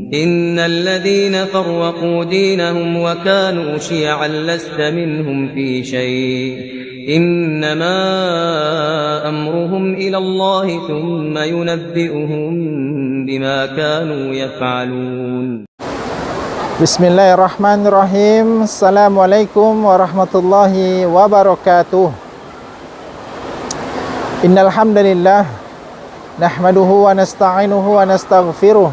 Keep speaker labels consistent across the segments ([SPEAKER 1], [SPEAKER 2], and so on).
[SPEAKER 1] إن الذين فرقوا دينهم وكانوا شيعا لست منهم في شيء إنما أمرهم إلى الله ثم ينبئهم بما كانوا يفعلون.
[SPEAKER 2] Bismillahirrahmanirrahim. Assalamualaikum warahmatullahi wabarakatuh. Innal hamdalillah nahmaduhu wa nasta'inuhu wa nastaghfiruh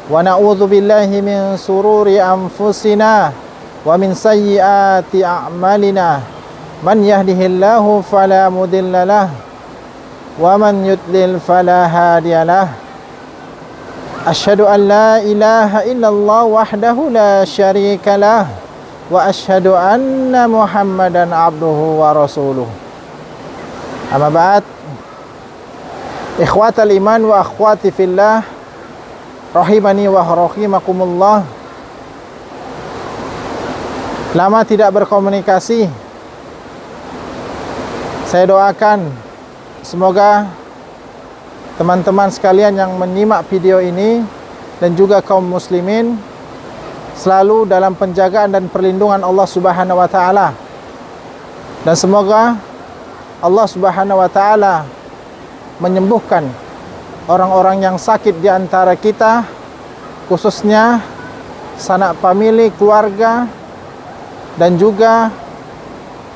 [SPEAKER 2] wa na'udzu billahi min sururi anfusina wa min sayyiati a'malina. Man yahdihillahu fala mudhillalah wa man yudlil fala hadiyalah. Asyhadu an la ilaha illallah wahdahu la syarikalah wa asyhadu anna Muhammadan abduhu wa rasuluh. Amma ba'd. Ikhwatal iman wa akhwati fillah, rahimani wa rahimakumullah. Lama tidak berkomunikasi. Saya doakan semoga teman-teman sekalian yang menyimak video ini dan juga kaum muslimin selalu dalam penjagaan dan perlindungan Allah Subhanahu wa taala. Dan semoga Allah Subhanahu wa taala menyembuhkan orang-orang yang sakit di antara kita, khususnya sanak famili, keluarga, dan juga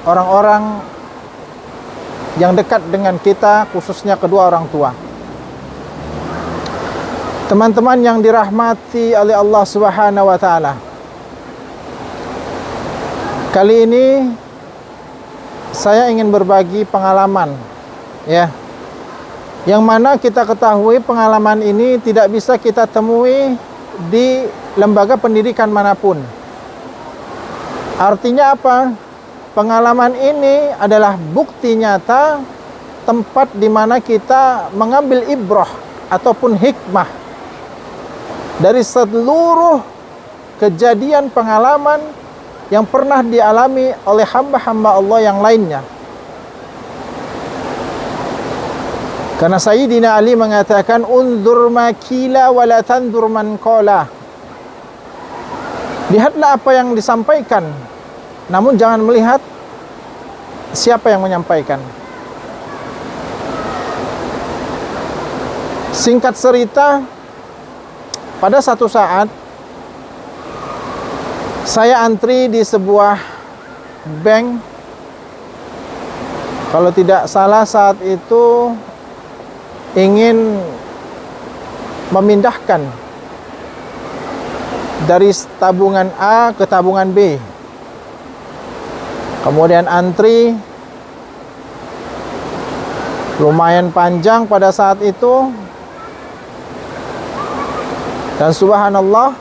[SPEAKER 2] orang-orang yang dekat dengan kita, khususnya kedua orang tua. Teman-teman yang dirahmati oleh Allah Subhanahu wa taala, kali ini saya ingin berbagi pengalaman, ya, yang mana kita ketahui pengalaman ini tidak bisa kita temui di lembaga pendidikan manapun. Artinya apa? Pengalaman ini adalah bukti nyata tempat di mana kita mengambil ibrah ataupun hikmah dari seluruh kejadian pengalaman yang pernah dialami oleh hamba-hamba Allah yang lainnya. Karena Sayyidina Ali mengatakan, unzur ma kila wa la tanzur man qala. Lihatlah apa yang disampaikan, namun jangan melihat siapa yang menyampaikan. Singkat cerita, pada satu saat saya antri di sebuah bank. Kalau tidak salah saat itu ingin memindahkan dari tabungan A ke tabungan B. Kemudian antri lumayan panjang pada saat itu. Dan subhanallah,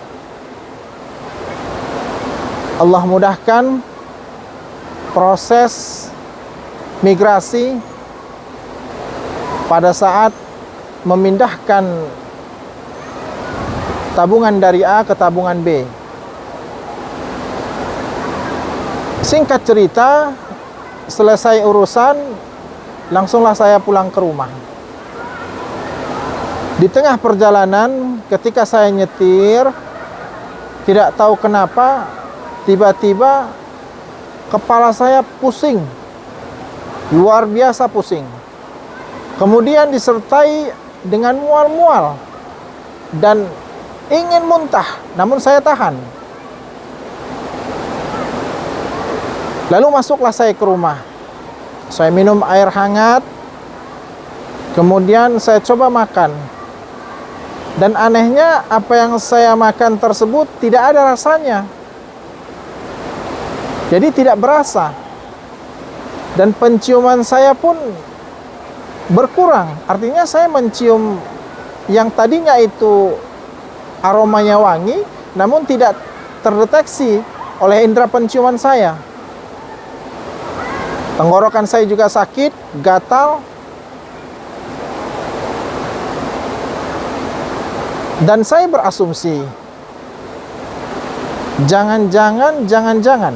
[SPEAKER 2] Allah mudahkan proses migrasi pada saat memindahkan tabungan dari A ke tabungan B. Singkat cerita, selesai urusan, langsunglah saya pulang ke rumah. Di tengah perjalanan, ketika saya nyetir, tidak tahu kenapa, tiba-tiba kepala saya pusing, luar biasa pusing. Kemudian disertai dengan mual-mual dan ingin muntah, namun saya tahan. Lalu masuklah saya ke rumah. Saya minum air hangat, kemudian saya coba makan. Dan anehnya, apa yang saya makan tersebut tidak ada rasanya. Jadi tidak berasa. Dan penciuman saya pun berkurang. Artinya saya mencium yang tadinya itu aromanya wangi, namun tidak terdeteksi oleh indera penciuman saya. Tenggorokan saya juga sakit, gatal. Dan saya berasumsi, jangan-jangan.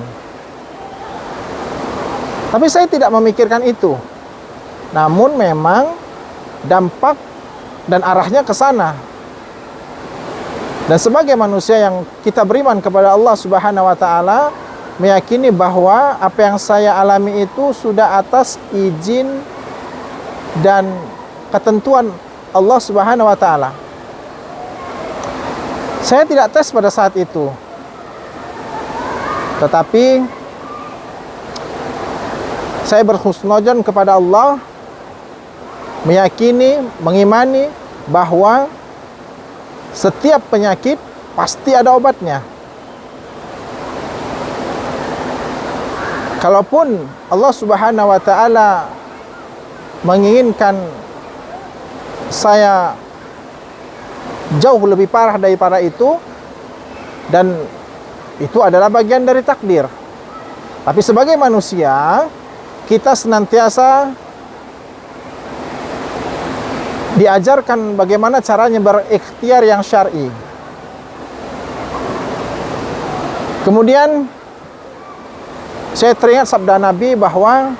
[SPEAKER 2] Tapi saya tidak memikirkan itu. Namun memang dampak dan arahnya ke sana. Dan sebagai manusia yang kita beriman kepada Allah Subhanahu wa taala, meyakini bahwa apa yang saya alami itu sudah atas izin dan ketentuan Allah Subhanahu wa taala. Saya tidak tes pada saat itu. Tetapi saya berhusnudzon kepada Allah, meyakini, mengimani bahwa setiap penyakit pasti ada obatnya. Kalaupun Allah Subhanahu wa taala menginginkan saya jauh lebih parah daripada itu, dan itu adalah bagian dari takdir. Tapi sebagai manusia, kita senantiasa diajarkan bagaimana caranya berikhtiar yang syar'i. Kemudian saya teringat sabda Nabi bahwa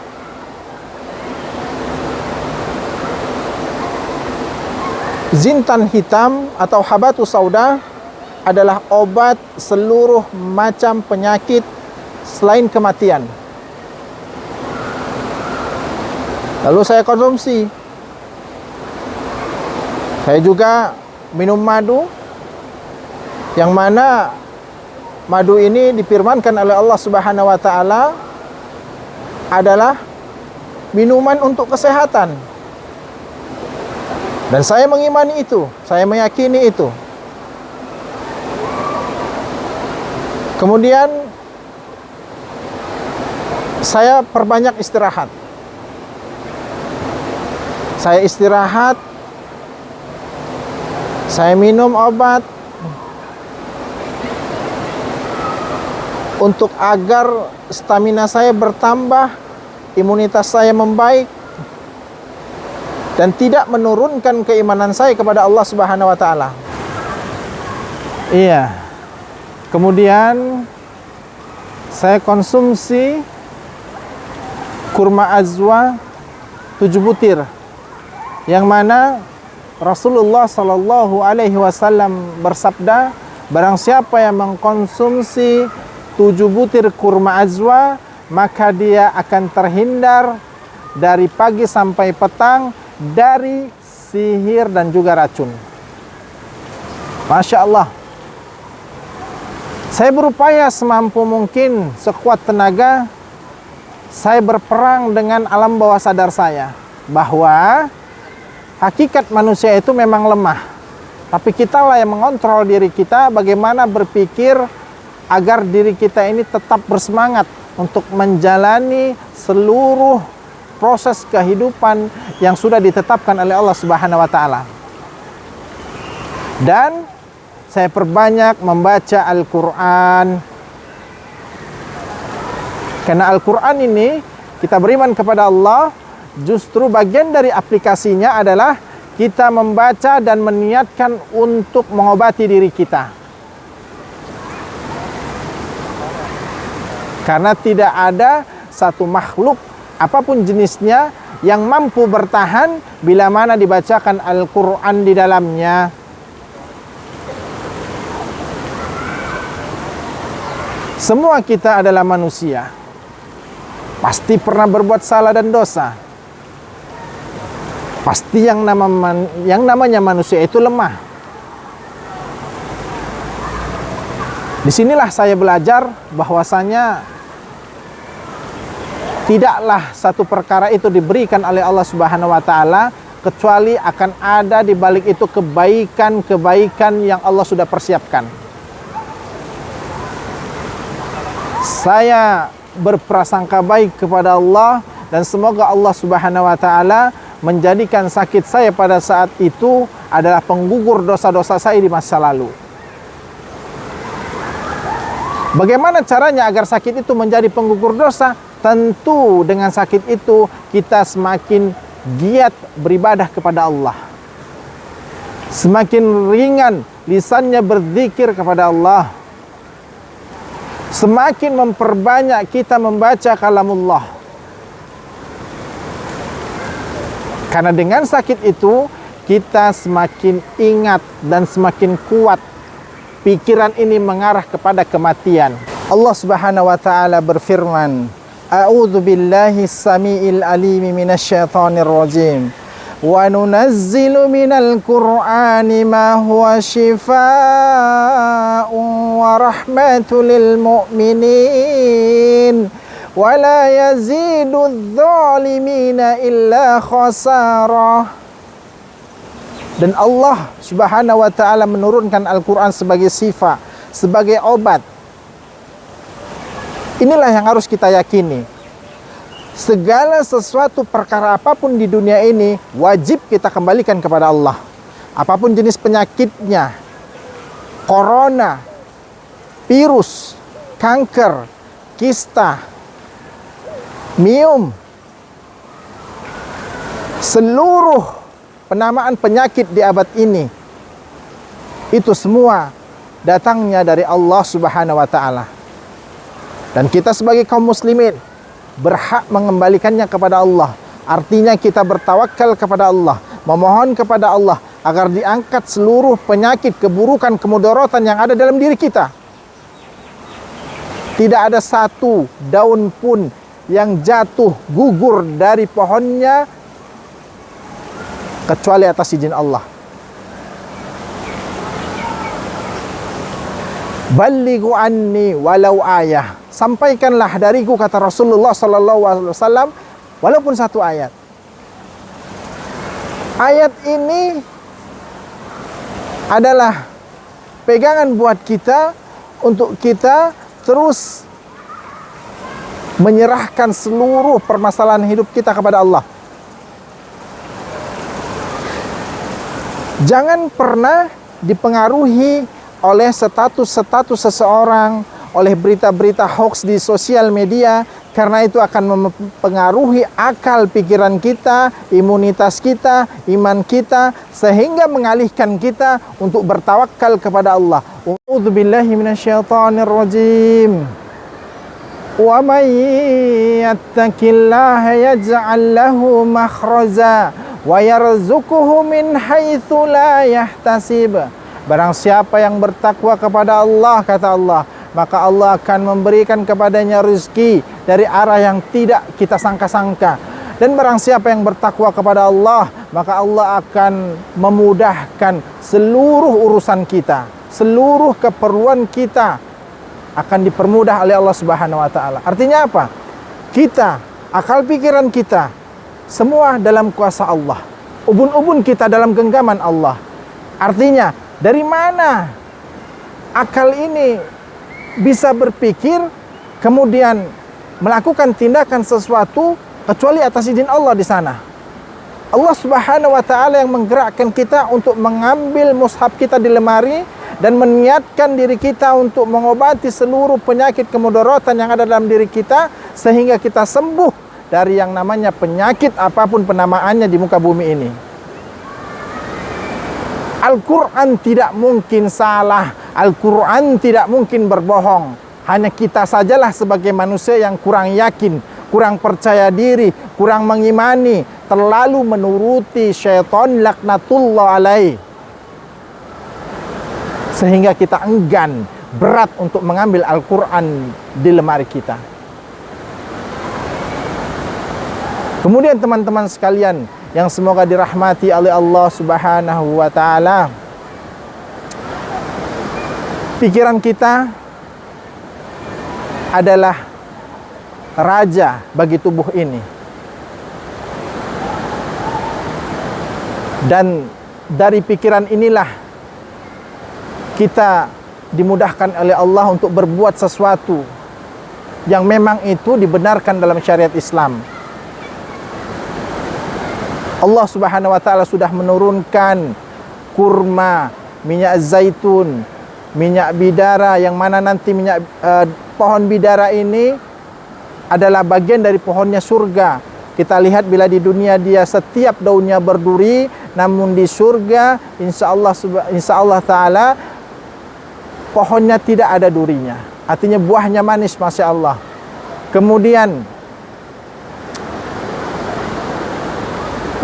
[SPEAKER 2] zintan hitam atau habatu sauda adalah obat seluruh macam penyakit selain kematian. Lalu saya konsumsi. Saya juga minum madu, yang mana madu ini difirmankan oleh Allah Subhanahu wa taala adalah minuman untuk kesehatan. Dan saya mengimani itu, saya meyakini itu. Kemudian saya perbanyak istirahat. Saya istirahat, saya minum obat untuk agar stamina saya bertambah, imunitas saya membaik, dan tidak menurunkan keimanan saya kepada Allah Subhanahu wa taala. Iya. Kemudian saya konsumsi kurma azwa 7 butir, yang mana Rasulullah Sallallahu Alaihi Wasallam bersabda, barang siapa yang mengkonsumsi 7 butir kurma azwa, maka dia akan terhindar dari pagi sampai petang dari sihir dan juga racun. Masya Allah. Saya berupaya semampu mungkin, sekuat tenaga, saya berperang dengan alam bawah sadar saya, bahwa hakikat manusia itu memang lemah. Tapi kitalah yang mengontrol diri kita, bagaimana berpikir agar diri kita ini tetap bersemangat untuk menjalani seluruh proses kehidupan yang sudah ditetapkan oleh Allah Subhanahu wa taala. Dan saya perbanyak membaca Al-Quran. Karena Al-Quran ini, kita beriman kepada Allah, justru bagian dari aplikasinya adalah kita membaca dan meniatkan untuk mengobati diri kita. Karena tidak ada satu makhluk apapun jenisnya yang mampu bertahan bila mana dibacakan Al-Quran di dalamnya. Semua kita adalah manusia, pasti pernah berbuat salah dan dosa. Pasti yang namanya manusia itu lemah. Disinilah saya belajar bahwasanya tidaklah satu perkara itu diberikan oleh Allah Subhanahu wa taala kecuali akan ada di balik itu kebaikan-kebaikan yang Allah sudah persiapkan. Saya berprasangka baik kepada Allah, dan semoga Allah Subhanahu wa taala menjadikan sakit saya pada saat itu adalah penggugur dosa-dosa saya di masa lalu. Bagaimana caranya agar sakit itu menjadi penggugur dosa? Tentu dengan sakit itu kita semakin giat beribadah kepada Allah. Semakin ringan lisannya berzikir kepada Allah. Semakin memperbanyak kita membaca kalamullah. Karena dengan sakit itu kita semakin ingat dan semakin kuat pikiran ini mengarah kepada kematian. Allah Subhanahu wa taala berfirman, A'udzu billahi samiil alim minasyaitonir rajim. Wa nunazzilu minal Qur'ani ma huwa shifaa'un wa rahmatul lil mu'minin wa la yazidudz zalimina illa khasara. Dan Allah Subhanahu wa taala menurunkan Al-Qur'an sebagai syifa, sebagai obat. Inilah yang harus kita yakini. Segala sesuatu perkara apapun di dunia ini wajib kita kembalikan kepada Allah. Apapun jenis penyakitnya, corona, virus, kanker, kista, miom, seluruh penamaan penyakit di abad ini, itu semua datangnya dari Allah Subhanahu wa taala. Dan kita sebagai kaum muslimin berhak mengembalikannya kepada Allah. Artinya kita bertawakal kepada Allah, memohon kepada Allah agar diangkat seluruh penyakit, keburukan, kemudaratan yang ada dalam diri kita. Tidak ada satu daun pun yang jatuh gugur dari pohonnya kecuali atas izin Allah. Ballighu anni walau ayah. Sampaikanlah dariku, kata Rasulullah sallallahu alaihi wasallam, walaupun satu ayat. Ayat ini adalah pegangan buat kita untuk kita terus menyerahkan seluruh permasalahan hidup kita kepada Allah. Jangan pernah dipengaruhi oleh status-status seseorang, oleh berita-berita hoax di sosial media, karena itu akan mempengaruhi akal pikiran kita, imunitas kita, iman kita, sehingga mengalihkan kita untuk bertawakal kepada Allah. A'udzu billahi minasyaitonir rajim. Wa may yattaqillaha yaj'al lahu makhraja wa yarzuquhu min haitsu la yahtasib. Barang siapa yang bertakwa kepada Allah, kata Allah, maka Allah akan memberikan kepadanya rezeki dari arah yang tidak kita sangka-sangka. Dan barang siapa yang bertakwa kepada Allah, maka Allah akan memudahkan seluruh urusan kita, seluruh keperluan kita akan dipermudah oleh Allah Subhanahu wa taala. Artinya apa? Kita, akal pikiran kita, semua dalam kuasa Allah. Ubun-ubun kita dalam genggaman Allah. Artinya, dari mana akal ini bisa berpikir kemudian melakukan tindakan sesuatu kecuali atas izin Allah di sana? Allah Subhanahu wa taala yang menggerakkan kita untuk mengambil mushaf kita di lemari dan meniatkan diri kita untuk mengobati seluruh penyakit kemudaratan yang ada dalam diri kita sehingga kita sembuh dari yang namanya penyakit apapun penamaannya di muka bumi ini. Al-Quran tidak mungkin salah, Al-Quran tidak mungkin berbohong. Hanya kita sajalah sebagai manusia yang kurang yakin, kurang percaya diri, kurang mengimani, terlalu menuruti syaitan laknatullah alaih, sehingga kita enggan, berat untuk mengambil Al-Quran di lemari kita. Kemudian teman-teman sekalian yang semoga dirahmati oleh Allah Subhanahu wa taala, pikiran kita adalah raja bagi tubuh ini. Dan dari pikiran inilah kita dimudahkan oleh Allah untuk berbuat sesuatu yang memang itu dibenarkan dalam syariat Islam. Allah Subhanahu wa taala sudah menurunkan kurma, minyak zaitun, minyak bidara, yang mana nanti minyak pohon bidara ini adalah bagian dari pohonnya surga. Kita lihat bila di dunia dia setiap daunnya berduri, namun di surga insya Allah taala pohonnya tidak ada durinya. Artinya buahnya manis, masya Allah. Kemudian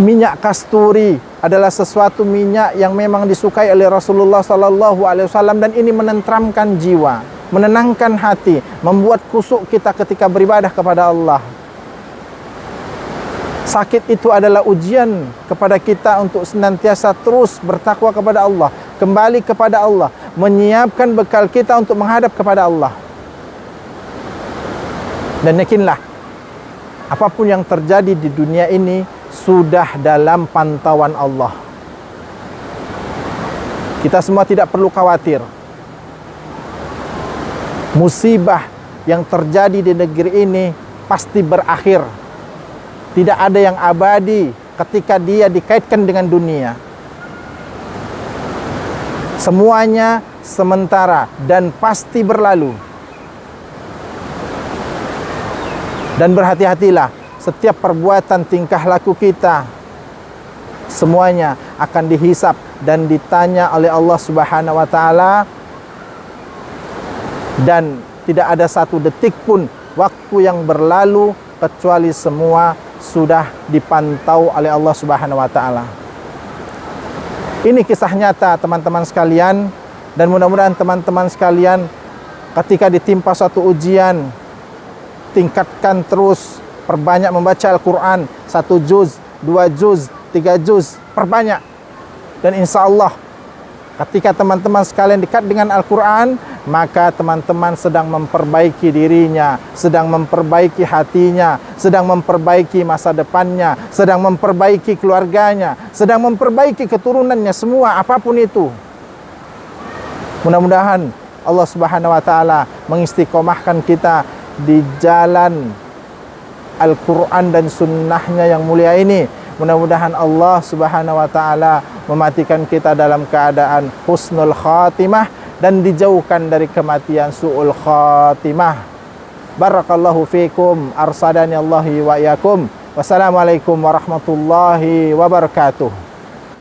[SPEAKER 2] Minyak kasturi adalah sesuatu minyak yang memang disukai oleh Rasulullah SAW, dan ini menenteramkan jiwa, menenangkan hati, membuat kusuk kita ketika beribadah kepada Allah. Sakit itu adalah ujian kepada kita untuk senantiasa terus bertakwa kepada Allah, kembali kepada Allah, menyiapkan bekal kita untuk menghadap kepada Allah. Dan yakinlah, apapun yang terjadi di dunia ini sudah dalam pantauan Allah. Kita semua tidak perlu khawatir. Musibah yang terjadi di negeri ini pasti berakhir. Tidak ada yang abadi ketika dia dikaitkan dengan dunia. Semuanya sementara dan pasti berlalu. Dan berhati-hatilah, setiap perbuatan tingkah laku kita semuanya akan dihisap dan ditanya oleh Allah Subhanahu wa taala, dan tidak ada satu detik pun waktu yang berlalu kecuali semua sudah dipantau oleh Allah Subhanahu wa taala. Ini kisah nyata teman-teman sekalian, dan mudah-mudahan teman-teman sekalian ketika ditimpa suatu ujian, tingkatkan terus, perbanyak membaca Al-Quran, 1 juz, 2 juz, 3 juz, perbanyak. Dan insya Allah ketika teman-teman sekalian dekat dengan Al-Quran, maka teman-teman sedang memperbaiki dirinya, sedang memperbaiki hatinya, sedang memperbaiki masa depannya, sedang memperbaiki keluarganya, sedang memperbaiki keturunannya, semua apapun itu. Mudah-mudahan Allah Subhanahu wa taala mengistiqomahkan kita di jalan Al-Quran dan sunnahnya yang mulia ini. Mudah-mudahan Allah Subhanahu wa ta'ala mematikan kita dalam keadaan husnul khatimah dan dijauhkan dari kematian su'ul khatimah. Barakallahu fikum, arsadani Allahi wa iyakum. Wassalamualaikum warahmatullahi wabarakatuh.